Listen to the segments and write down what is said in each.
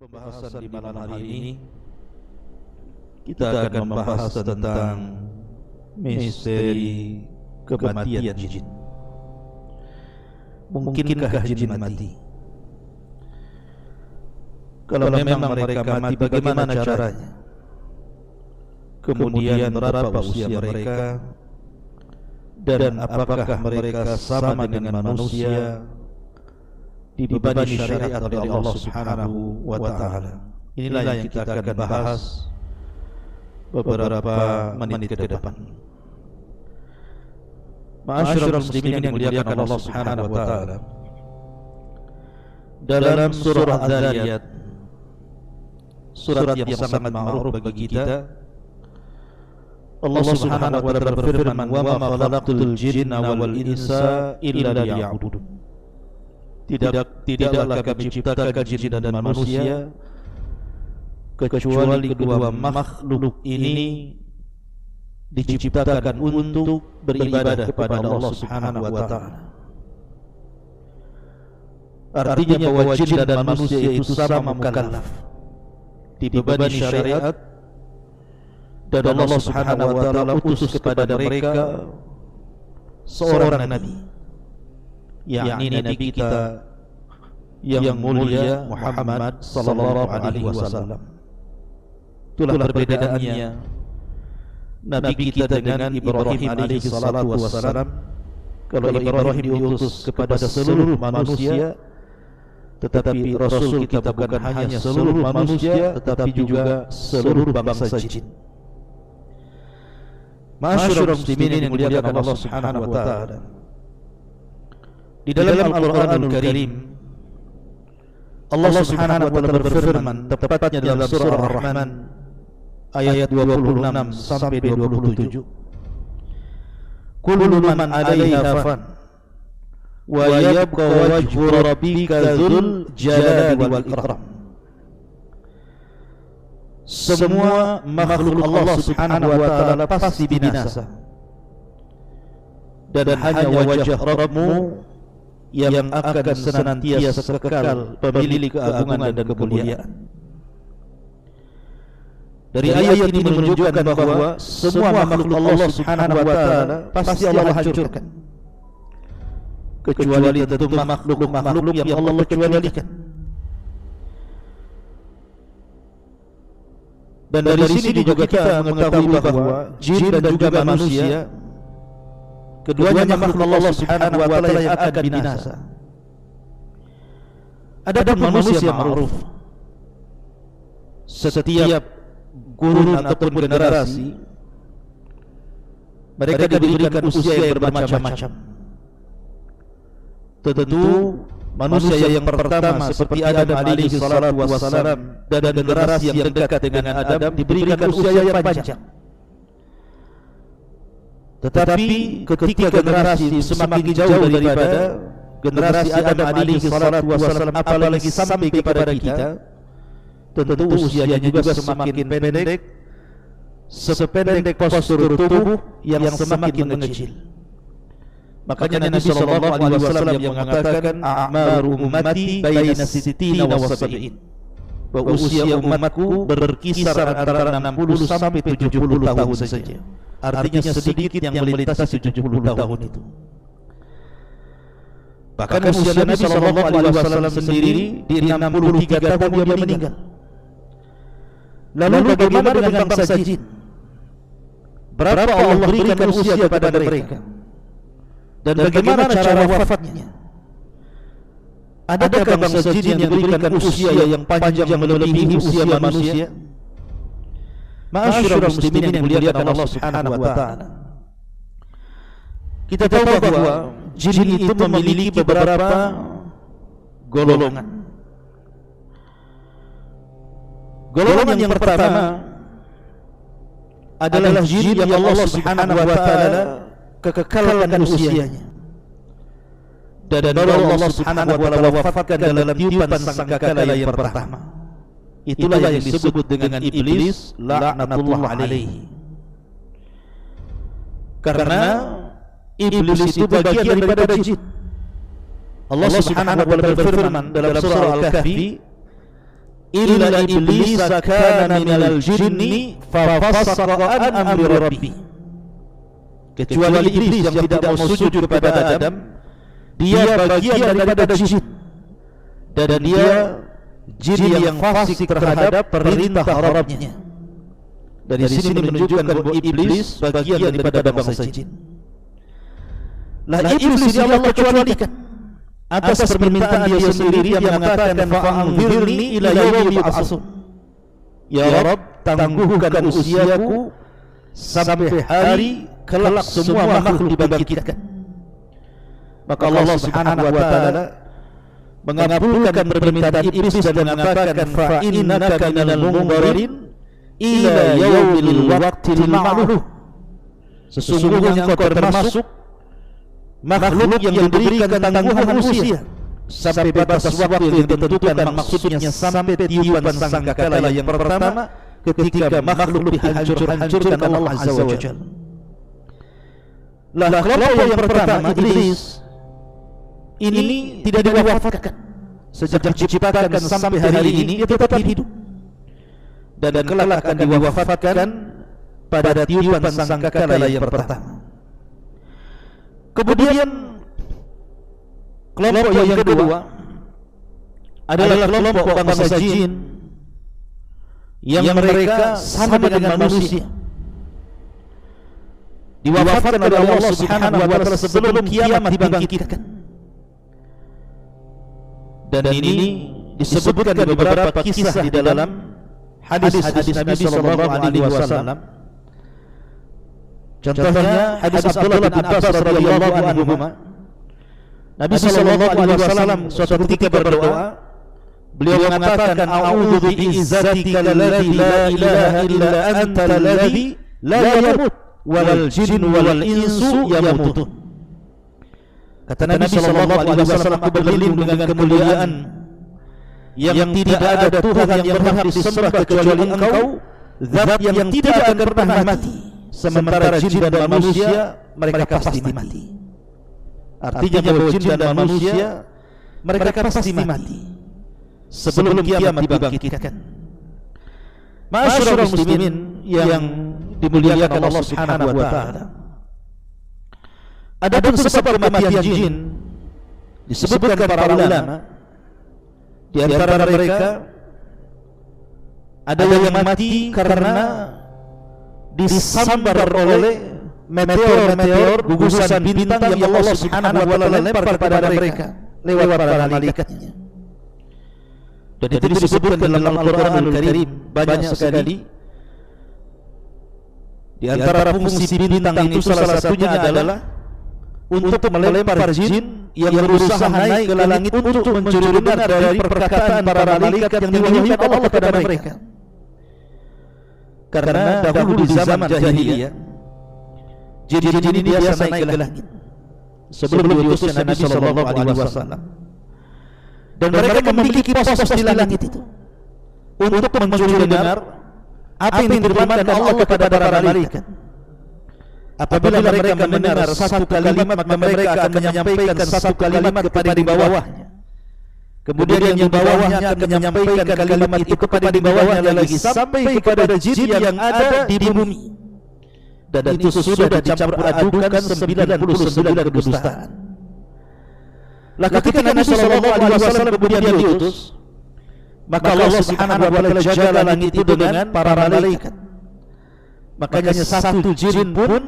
Pembahasan di malam hari ini kita akan membahas tentang misteri kematian jin. Mungkinkah jin mati? Kalau memang mereka mati, bagaimana caranya? Kemudian berapa usia mereka? Dan apakah mereka sama dengan manusia dibebani syariat oleh Allah Subhanahu wa ta'ala? Inilah yang kita akan bahas beberapa menit ke depan. Ma'asyiral muslimin yang dimuliakan Allah Subhanahu wa ta'ala, dalam surah Az-Zariyat, surat yang sangat ma'ruf bagi kita, Allah Subhanahu wa ta'ala berfirman, "Wa ma khalaqtul jinna wal insa illa liya'budun." Tidaklah kami ciptakan jin dan manusia kecuali kedua makhluk ini diciptakan untuk beribadah kepada Allah Subhanahu wa ta'ala. Artinya bahwa jin dan manusia itu sama mukallaf, dibebani syariat, dan Allah Subhanahu wa ta'ala utus kepada mereka seorang nabi, yakni nabi kita yang mulia Muhammad sallallahu alaihi wasallam. Itulah perbedaannya nabi kita dengan Ibrahim alaihi salatu wasallam. Kalau Ibrahim diutus kepada seluruh manusia, tetapi Rasul kita bukan hanya seluruh manusia, tetapi juga seluruh bangsa jin. Ma'asyiral muslimin yang dimuliakan Allah Subhanahu wa ta'ala, di dalam Al-Qur'anul Karim Allah Subhanahu wa ta'ala berfirman, tepatnya dalam surah Ar-Rahman ayat 26 sampai 27, "Kullu man 'alaiha fan wa yabqa wajhu rabbika dzul jalali wal ikram." Semua makhluk Allah Subhanahu wa ta'ala pasti binasa, dan hanya wajah Rabbmu yang akan senantiasa kekal, pemilik keagungan dan kemuliaan. Dari ayat ini menunjukkan bahwa semua makhluk Allah Subhanahu wa ta'ala pasti Allah hancurkan, kecuali tentu makhluk yang Allah kecualikan. Dan dari sini juga kita mengetahui bahwa jin dan juga manusia, keduanya makhluk Allah Subhanahu wa ta'ala yang akan binasa. Adapun manusia ma'ruf, setiap gurun ataupun generasi mereka diberikan usia yang bermacam-macam. Tentu manusia yang pertama seperti Adam alaihi salatu wassalam dan generasi yang dekat dengan Adam diberikan usia yang panjang. Tetapi ketika generasi semakin jauh daripada generasi Adam alaihi salatu wassalam, apalagi sampai kepada kita, tentu usianya juga semakin pendek, sependek postur tubuh yang semakin mengecil. Makanya Nabi sallallahu alaihi wasallam yang mengatakan, "A'maru ummati baina sittina wa sab'in." Bahwa usia umatku berkisar antara 60 sampai 70 tahun saja. Artinya sedikit yang melintasi 70 tahun itu. Bahkan usia Nabi sallallahu alaihi wasallam sendiri di 63 tahun dia meninggal. Lalu bagaimana dengan bangsa jin? Berapa Allah berikan usia kepada mereka? Dan bagaimana cara wafatnya? Adakah bangsa jin yang diberikan usia yang panjang melebihi usia manusia? Ma'asyiral muslimin yang dimuliakan Allah Subhanahu wa ta'ala, kita tahu bahwa jin itu memiliki beberapa golongan. Golongan yang pertama adalah jin yang Allah Subhanahu wa ta'ala kekekalkan usianya, dan Allah Subhanahu wa ta'ala wafatkan dalam tiupan sangkakala yang pertama. Itulah yang disebut dengan iblis laknatullah alaihi. Karena iblis itu bagian daripada jin. Allah Subhanahu wa ta'ala berfirman dalam surah Al-Kahfi illa iblis kana minal jinni fa fasaqa an amri rabbi. Kecuali iblis yang tidak mau sujud kepada Adam, dia bagian daripada jin, dan dia jin yang fasik terhadap perintah Rabbnya. Dari sini menunjukkan bahwa iblis bagian daripada bangsa jin. Lah iblis ini Allah kecualikan atas permintaan dia sendiri yang mengatakan fa'anzirni ila yaumi yub'atsun. Ya Rabb, tangguhkan usiaku sampai hari kelak semua makhluk dibangkitkan. Maka Allah Subhanahu wa taala mengabulkan permintaan iblis dan mengatakan fa innaka minal munzirin ila yaumil waqtil ma'lum. Sesungguhnya engkau termasuk makhluk yang diberikan tangguhan usia sampai batas waktu yang ditentukan, maksudnya sampai tiupan sangkakala yang pertama ketika makhluk dihancur-hancurkan Allah Azza wa Jalla. Lah kelompok yang pertama iblis ini tidak diwafatkan. Sejak diciptakan sampai hari ini dia tetap hidup, dan kelak akan diwafatkan pada tiupan sangkakala yang pertama. Kemudian kelompok yang kedua adalah kelompok bangsa jin yang mereka sama dengan manusia, diwafatkan oleh Allah Subhanahu wa taala sebelum kiamat dibangkitkan. Dan ini disebutkan di beberapa kisah di dalam hadis-hadis Nabi sallallahu alaihi wasallam. Contohnya hadis Abdullah bin Abbas radhiyallahu anhu, Nabi sallallahu alaihi wasallam suatu ketika berdoa, beliau mengatakan a'udzu bi'izzatika alladzi la ilaha illa anta alladzi la yamut wal jinnu wal insu yamutun. Kata Nabi sallallahu alaihi wasallam, aku berlindung dengan kemuliaan yang tidak ada Tuhan yang berhak disembah kecuali Engkau, zat yang tidak akan pernah mati, sementara jin dan manusia mereka pasti mati. Artinya bahwa jin dan manusia mereka pasti mati sebelum kiamat dibangkitkan. Ma'asyiral muslimin yang dimuliakan Allah Subhanahu wa taala, adapun sebab kematian jin disebutkan para ulama, di antara mereka ada yang mati karena disambar oleh meteor-meteor gugusan bintang yang Allah Subhanahu wa taala lempar kepada mereka lewat para malaikatnya. Dan itu disebutkan dalam Al-Qur'anul Karim banyak sekali. Di antara fungsi bintang itu salah satunya adalah untuk melempar jin yang berusaha naik ke langit untuk mencuri dengar dari perkataan para malaikat yang diwahyukan Allah kepada mereka. Karena dahulu di zaman jahiliyah jin-jin ini biasa naik ke langit sebelum diutusnya Nabi sallallahu alaihi wasallam. Dan mereka memiliki pos-pos di langit itu untuk mencuri dengar apa yang difirmankan Allah kepada para malaikat. Apabila mereka mendengar satu kalimat, maka mereka akan menyampaikan satu kalimat kepada di bawahnya. Kemudian yang di bawahnya akan menyampaikan kalimat itu kepada di bawahnya lagi sampai kepada jin yang ada di bumi. Dan itu sudah dicampur adukan 99 kedustaan. Lah ketika Nabi sallallahu alaihi wasallam kemudian diutus, maka Allah Subhanahu wa taala jaga langit itu dengan para malaikat. Makanya satu jin pun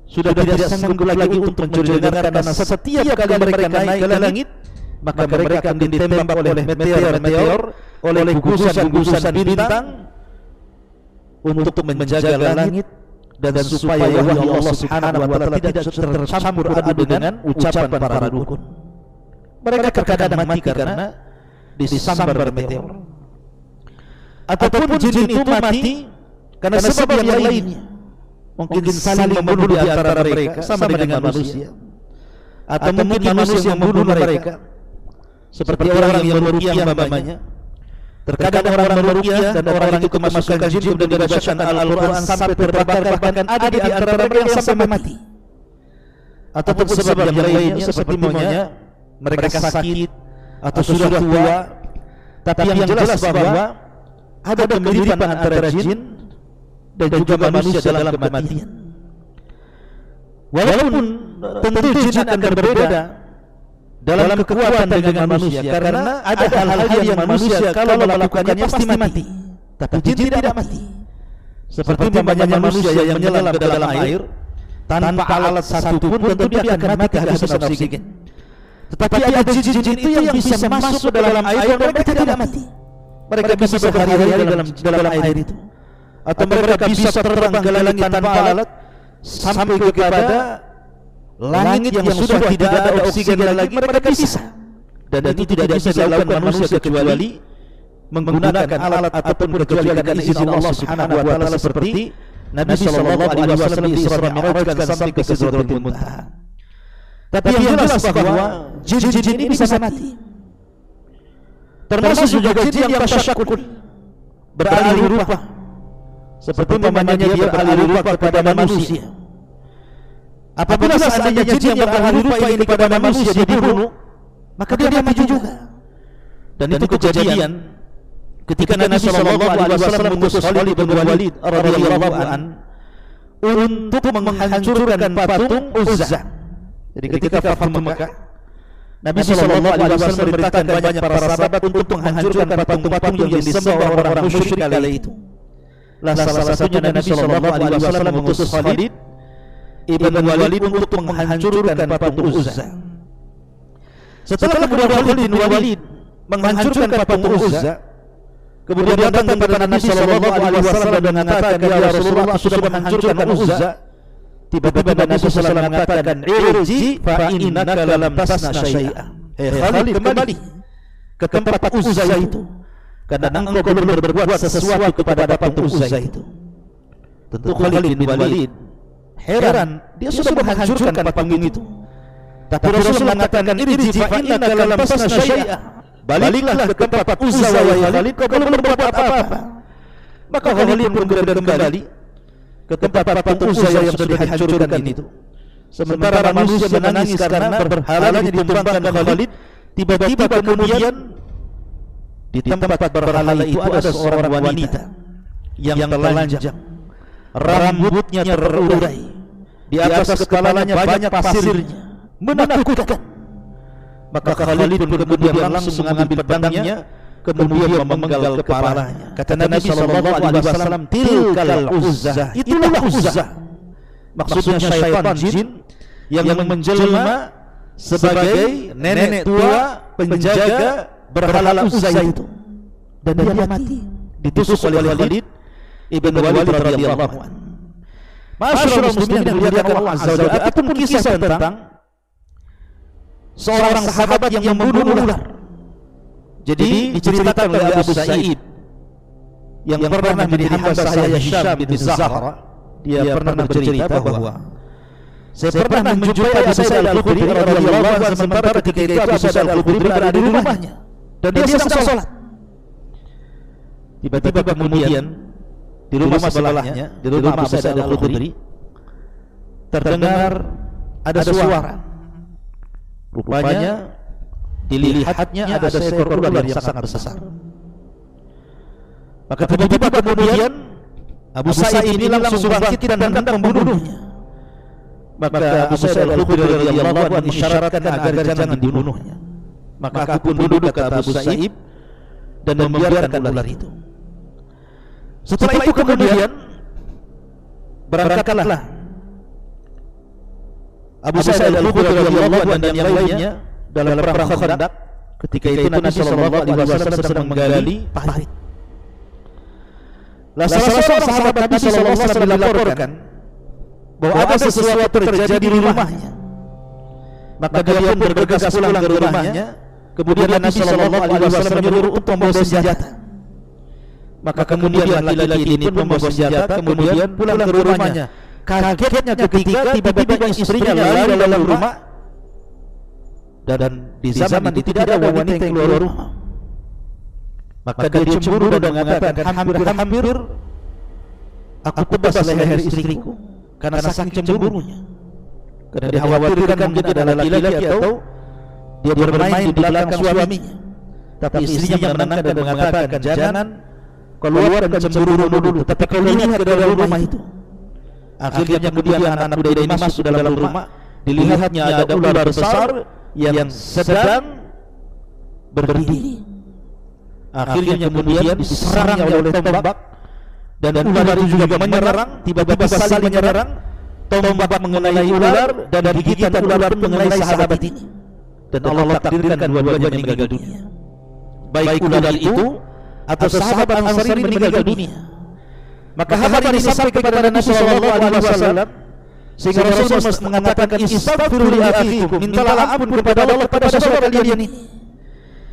sudah tidak sanggup lagi untuk mencuri dengar, karena setiap kali mereka naik ke langit, maka mereka akan ditembak oleh meteor-meteor, oleh gugusan-gugusan bintang untuk menjaga langit dan supaya wahyu Allah Subhanahu wa taala tidak tercampur aduk dengan ucapan para dukun. Mereka terkadang mati karena disambar meteor, ataupun jin itu mati karena sebab yang lainnya. Mungkin saling membunuh di antara mereka sama dengan manusia, atau mungkin manusia yang membunuh mereka, seperti orang yang meruqyah mamanya. Terkadang orang meruqyah dan orang itu kemasukan jin dan dibacakan Al-Quran sampai terbakar, bahkan ada di antara mereka yang sampai mati. Ataupun sebab yang lainnya seperti mereka sakit atau sudah tua Tapi yang jelas bahwa ada kemiripan antara jin dan juga manusia dalam kematian. Walaupun tentu jin akan berbeda dalam kekuatan dengan manusia, karena ada hal-hal yang manusia kalau melakukannya pasti mati, tapi jin tidak mati. Seperti banyak manusia yang menyelam ke dalam air tanpa alat satupun, tentu dia akan mati kehabisan oksigen. Tetapi ada jin-jin itu yang bisa masuk ke dalam air dan mereka tidak mati. Mereka bisa berhari-hari dalam air itu, atau mereka bisa terbang ke langit tanpa alat sampai kepada langit yang sudah tidak ada oksigen lagi. Mereka bisa, dan itu tidak bisa dilakukan manusia kecuali menggunakan alat ataupun kecuali dengan izin Allah Subhanahu wa taala, seperti Nabi sallallahu alaihi wasallam di Isra Mi'raj sampai ke Sidratul Muntaha. Tapi yang jelas bahwa jin-jin ini bisa mati. Termasuk juga jin yang tasyakkul, beralih rupa, seperti namanya dia beralih rupa kepada manusia. Apabila seandainya jin yang beralih rupa ini kepada manusia dibunuh, maka dia mati juga. Dan itu kejadian ketika Nabi sallallahu alaihi wasallam mengutus Khalid bin Walid radhiyallahu an untuk menghancurkan patung Uzza. Jadi ketika Fathu Mekah, Nabi sallallahu alaihi wasallam memerintahkan banyak para sahabat untuk menghancurkan patung-patung yang disembah orang-orang musyrik kala itu. Salah satunya Nabi sallallahu alaihi wasallam mengutus Khalid ibn Walid untuk menghancurkan patung Uzza. Setelah kemudian Khalid bin Walid menghancurkan patung Uzza, kemudian datang kepada Nabi sallallahu alaihi wasallam dan mengatakan, "Ya Rasulullah, aku sudah menghancurkan Uzza." Tiba-tiba Nabi sallallahu alaihi wasallam mengatakan, "Irji fa innaka lam tasna syai'an." Khalid, kembali ke tempat Uzza itu, karena engkau belum berbuat sesuatu kepada patung Uzza itu. Tentu Khalid bin Walid heran, dia sudah menghancurkan patung itu. Tapi Rasul mengatakan, "Irji fa innaka lam tasna syai'an." Baliklah ke tempat Uzza wahai Khalid, kau belum berbuat apa-apa. Maka Khalid pun kembali ke tempat patung Uzza yang sudah dihancurkan itu. Sementara manusia menangis karena berhalanya ditumbangkan Khalid. Tiba-tiba kemudian di tempat berhala itu ada seorang wanita yang telanjang, rambutnya terurai, di atas kepalanya banyak pasirnya, menakutkan. Maka Khalid pun kemudian langsung mengambil pedangnya, kemudian memenggal kepalanya. Kata Nabi sallallahu alaihi wasallam, "Tilkal Uzza." Itulah Uzza. Maksudnya syaitan jin yang menjelma sebagai nenek tua penjaga berhala Uzza itu. Dan dia mati ditusuk oleh Khalid ibn Walid radhiyallahu anhu. Masyaallah muslimin yang dimuliakan Allah azza wa jalla, ataupun kisah tentang seorang sahabat yang membunuh ular. Jadi diceritakan oleh Abu Sa'id yang pernah menjadi hamba sahaya Hisham bin Zahra. Dia pernah bercerita bahwa saya pernah menjumpai Abu Sa'id Al-Khudri radhiyallahu anhu, sementara ketika itu Abu Sa'id Al-Khudri berada di rumahnya dan dia sedang salat. Tiba-tiba kemudian di rumah sebelahnya, di rumah Abu Sa'id Al-Khudri, terdengar ada suara. Rupanya dilihatnya ada seekor ular yang sangat besar. Maka tiba-tiba kemudian Abu Sa'id ini langsung bangkit dan hendak membunuhnya. Maka Abu Sa'id Al-Khudri radhiyallahu anhu mengisyaratkan agar jangan dibunuhnya. Maka aku pun duduk, kata Abu Sa'id, dan membiarkan ular itu. Setelah itu kemudian berangkatlah Abu Sa'id Al-Khudri radhiyallahu anhu dan yang lainnya dalam perang Khandaq. Ketika itu Nabi sallallahu alaihi wasallam sedang menggali parit. Salah seorang sahabat Nabi sallallahu alaihi wasallam dilaporkan bahwa ada sesuatu terjadi di rumahnya. Maka dia pun bergegas pulang ke rumahnya. Kemudian Nabi sallallahu alaihi wasallam menyuruh untuk membawa senjata. Maka kemudian laki-laki ini pun membawa senjata, kemudian pulang ke rumahnya. Kagetnya ketika tiba-tiba istrinya lari dalam rumah, dan di zaman itu tidak ada wanita yang keluar rumah. Maka dia cemburu dan mengatakan, hampir aku tebas leher istriku karena saking cemburunya. Karena dikhawatirkan mungkin ada laki-laki atau dia bermain di belakang suaminya. Tapi istrinya menenangkan dan mengatakan, jangan keluar dan cemburu dulu, tapi kau lihat ke dalam rumah itu. Akhirnya kemudian anak muda ini masuk ke dalam rumah, dilihatnya ada ular besar yang sedang berdiri. Akhirnya kemudian diserangnya oleh tombak, dan ular itu juga menyerang, tiba-tiba saling menyerang. Tombak mengenai ular dan gigitan ular pun mengenai sahabat ini. Dan Allah takdirkan dua-duanya meninggal dunia. Baik ular itu atau sahabat Ansar ini meninggal dunia. Maka kabar ini sampai kepada Nabi sallallahu alaihi wasallam, sehingga Rasul mengatakan, istaghfiru li akhikum, mintalah ampun kepada Allah kepada saudara kalian ini.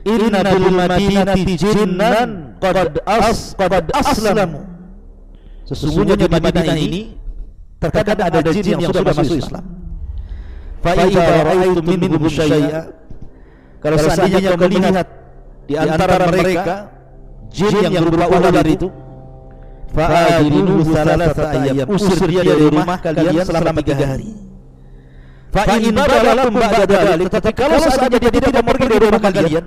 Inna bil madinati jinnan qad aslamu. Sesungguhnya di Madinah ini terkadang ada jin yang sudah masuk Islam. Fa idza ra'aitum minhum syai'a, kalau seandainya kau melihat di antara mereka jin yang berupa ular itu, fa'adiluhu thalathata ayyam, usir dia dari rumah kalian selama 3 hari. Fa in balakum ba'da dzalik, tetapi kalau seandainya dia tidak pergi dari rumah kalian,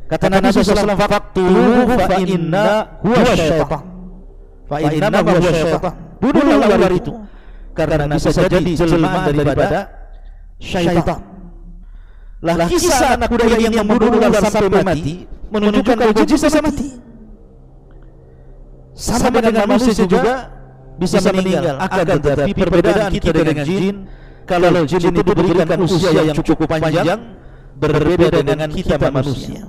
kata Nabi sallallahu alaihi wasallam, faqtuluhu fa inna huwa syaitan. Fa inna huwa syaitan. Bunuhlah ular itu, karena bisa jadi jelmaan daripada syaitan. Lah kisah anak kuda ini yang membunuh ular sampai mati menunjukkan kalau jin bisa mati. Sama dengan manusia juga bisa meninggal. Akan tetapi perbedaan kita dengan jin, kalau jin itu diberikan usia yang cukup panjang, berbeda dengan kita manusia.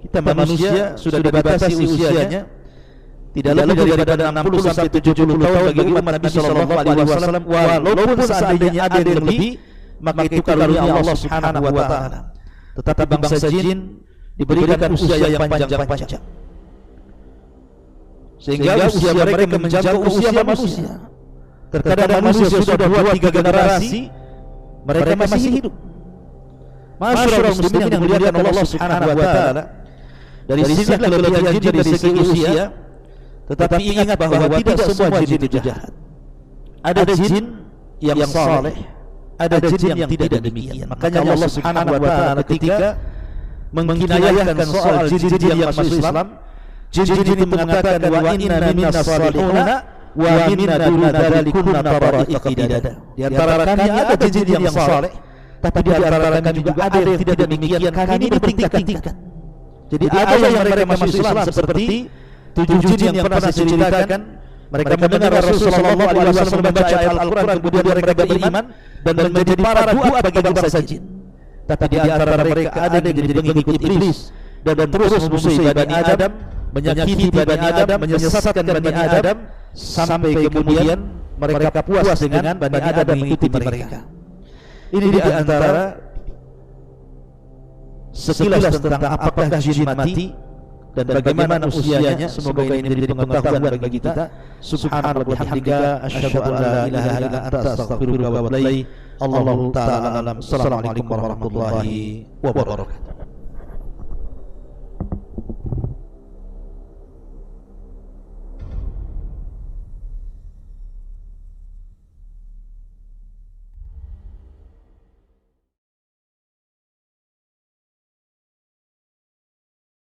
Kita manusia sudah dibatasi usianya tidak lebih daripada 60 sampai 70 tahun bagi umat Nabi sallallahu alaihi wasallam. Walaupun seandainya ada yang lebih, maka itu karunia Allah Subhanahu wa taala. Tetapi bangsa jin diberikan usia yang panjang-panjang, sehingga usia mereka menjangkau usia manusia. Terkadang manusia sudah 2-3 generasi mereka masih hidup. Masyarakat muslimin yang dimuliakan Allah Subhanahu wa taala, dari sini kelebihan jin dari segi usia. Tetapi ingat bahwa tidak semua jin itu jahat. Ada jin yang saleh, ada jin yang tidak demikian. Makanya Allah Subhanahu wa taala ketika mengkinayahkan soal jin-jin yang masuk Islam, jin-jin itu mengatakan, wa inna minna salihuna wa minna duna dzalikunna tara'iq qidada. Di antara kami ada jin yang saleh, tapi di antara kami juga ada yang tidak demikian. Kami ini bertingkat-tingkat. Jadi ada yang mereka masuk Islam seperti 7 jin yang pernah saya ceritakan. Mereka mendengar Rasulullah sallallahu alaihi wasallam membaca ayat Al-Qur'an, kemudian mereka beriman dan menjadi para duat bagi bangsa jin. Tapi di antara mereka ada yang jadi pengikut iblis dan terus memusuhi Bani Adam, menyakiti Bani Adam, menyesatkan Bani Adam, sampai kemudian mereka puas dengan Bani Adam mengikuti mereka. Ini di antara sekilas tentang apakah jin mati dan bagaimana usianya. Semoga ini menjadi pengetahuan bagi kita. Subhanallah wa bihamdika, asyhadu an la ilaha illa anta, astaghfiruka wa atubu ilaik. Allahu ta'ala alam. Assalamualaikum warahmatullahi wabarakatuh.